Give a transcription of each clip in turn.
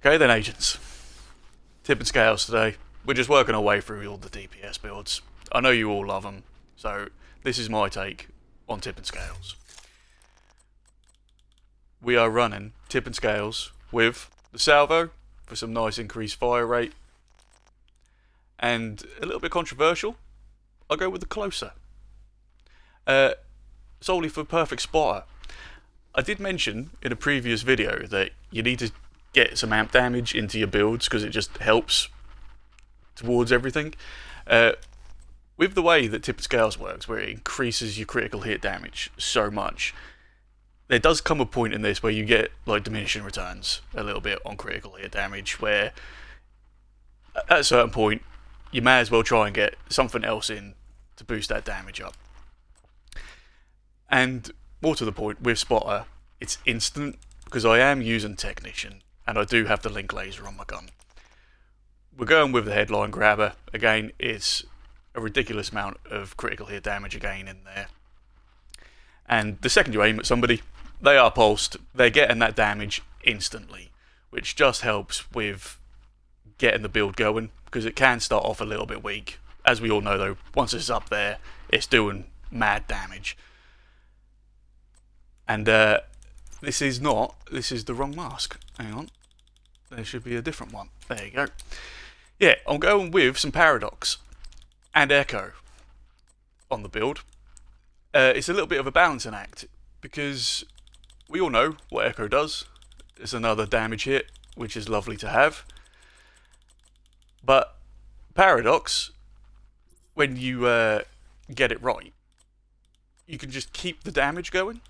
Okay then, agents. Tip and scales today. We're just working our way through all the DPS builds. I know you all love them, so this is my take on tip and scales. We are running tip and scales with the salvo for some nice increased fire rate, and a little bit controversial, I'll go with the closer. Solely for perfect spotter. I did mention in a previous video that you need to get some amp damage into your builds because it just helps towards everything. With the way that tip and scales works, where it increases your critical hit damage so much, there does come a point in this where you get like diminishing returns a little bit on critical hit damage, where at a certain point you may as well try and get something else in to boost that damage up. And more to the point, with spotter, it's instant because I am using technician and I do have the link laser on my gun. We're going with the headline grabber. Again, it's a ridiculous amount of critical hit damage again in there. And the second you aim at somebody, they are pulsed, they're getting that damage instantly, which just helps with getting the build going, because it can start off a little bit weak. As we all know though, once it's up there, it's doing mad damage. And this is the wrong mask. Hang on. There should be a different one. There you go. Yeah, I'm going with some paradox and echo on the build. It's a little bit of a balancing act, because we all know what echo does. It's another damage hit, which is lovely to have. But paradox, when you get it right, you can just keep the damage going.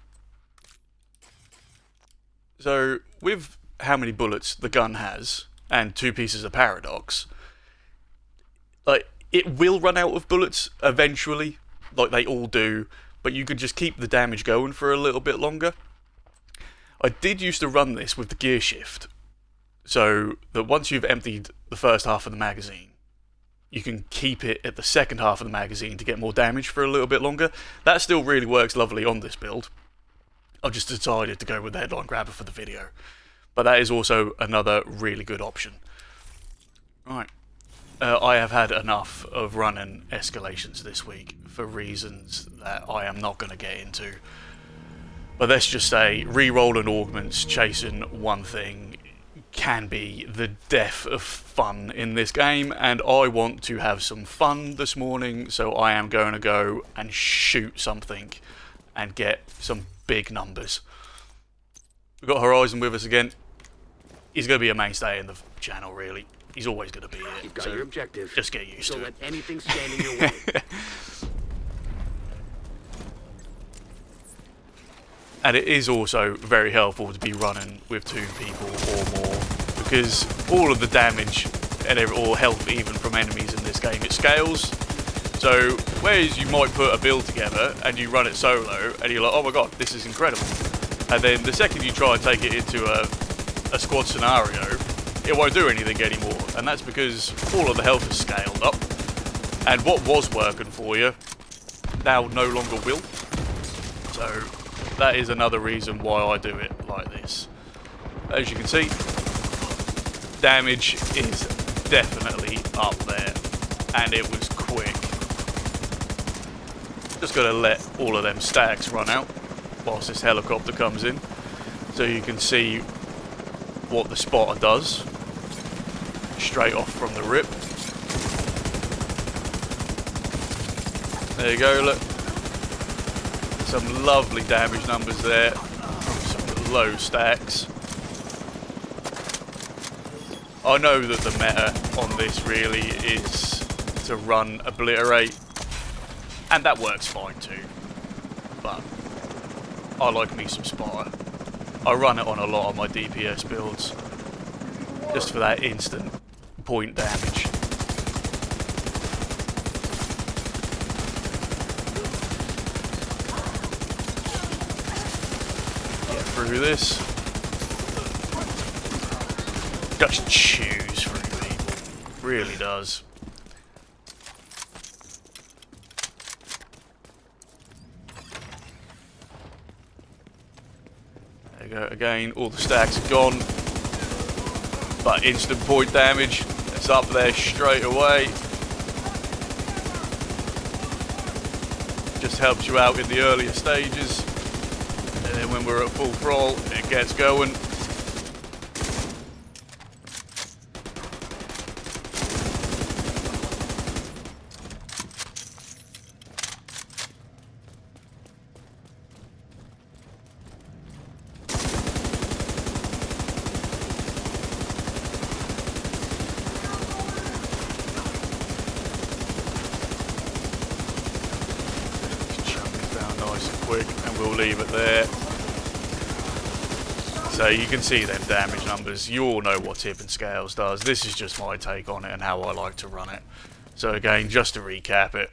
So with how many bullets the gun has and 2 pieces of paradox, like, it will run out of bullets eventually, like they all do, but you can just keep the damage going for a little bit longer. I did used to run this with the gear shift, so that once you've emptied the first half of the magazine, you can keep it at the second half of the magazine to get more damage for a little bit longer. That still really works lovely on this build. I've just decided to go with the headline grabber for the video, but that is also another really good option. Right. I have had enough of running escalations this week for reasons that I am not going to get into. But let's just say, re-rolling augments chasing one thing can be the death of fun in this game, and I want to have some fun this morning, so I am going to go and shoot something and get some big numbers. We've got Horizon with us again. He's going to be a mainstay in the channel, really. He's always going to be here. You've got so your objective. just get used to Don't it. let anything stand in your way. And it is also very helpful to be running with 2 people or more, because all of the damage and or health even from enemies in this game, it scales. So whereas you might put a build together and you run it solo and you're like, oh my god, this is incredible, and then the second you try and take it into a squad scenario, it won't do anything anymore, and that's because all of the health is scaled up, and what was working for you now no longer will. So that is another reason why I do it like this. As you can see, damage is definitely up there, and it was quick. Just gotta let all of them stacks run out whilst this helicopter comes in, so you can see what the spotter does straight off from the rip. There you go, look. Some lovely damage numbers there from some low stacks. I know that the meta on this really is to run obliterate, and that works fine too, but I like me some spotter. I run it on a lot of my DPS builds, just for that instant point damage. Get through this. Just chews through people. Really does. There you go, again, all the stacks are gone. But instant point damage, it's up there straight away. Just helps you out in the earlier stages. And then when we're at full throttle, it gets going. Nice and quick, and we'll leave it there. So you can see them damage numbers. You all know what tipping scales does. This is just my take on it and how I like to run it. So again, just to recap it,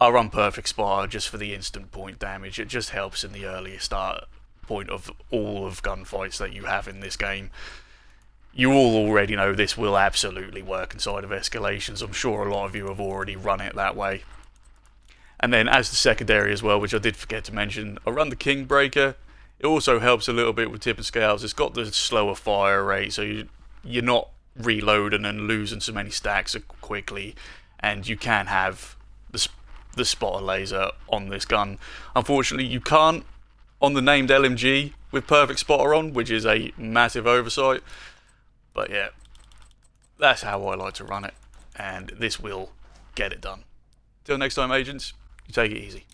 I run perfect spotter just for the instant point damage. It just helps in the earlier start point of all of gunfights that you have in this game. You all already know this will absolutely work inside of escalations. I'm sure a lot of you have already run it that way. And then as the secondary as well, which I did forget to mention, I run the King Breaker. It also helps a little bit with tipping scales. It's got the slower fire rate, so you're not reloading and losing so many stacks quickly, and you can have the spotter laser on this gun. Unfortunately, you can't on the named LMG with perfect spotter on, which is a massive oversight. But yeah, that's how I like to run it, and this will get it done. Till next time, agents. You take it easy.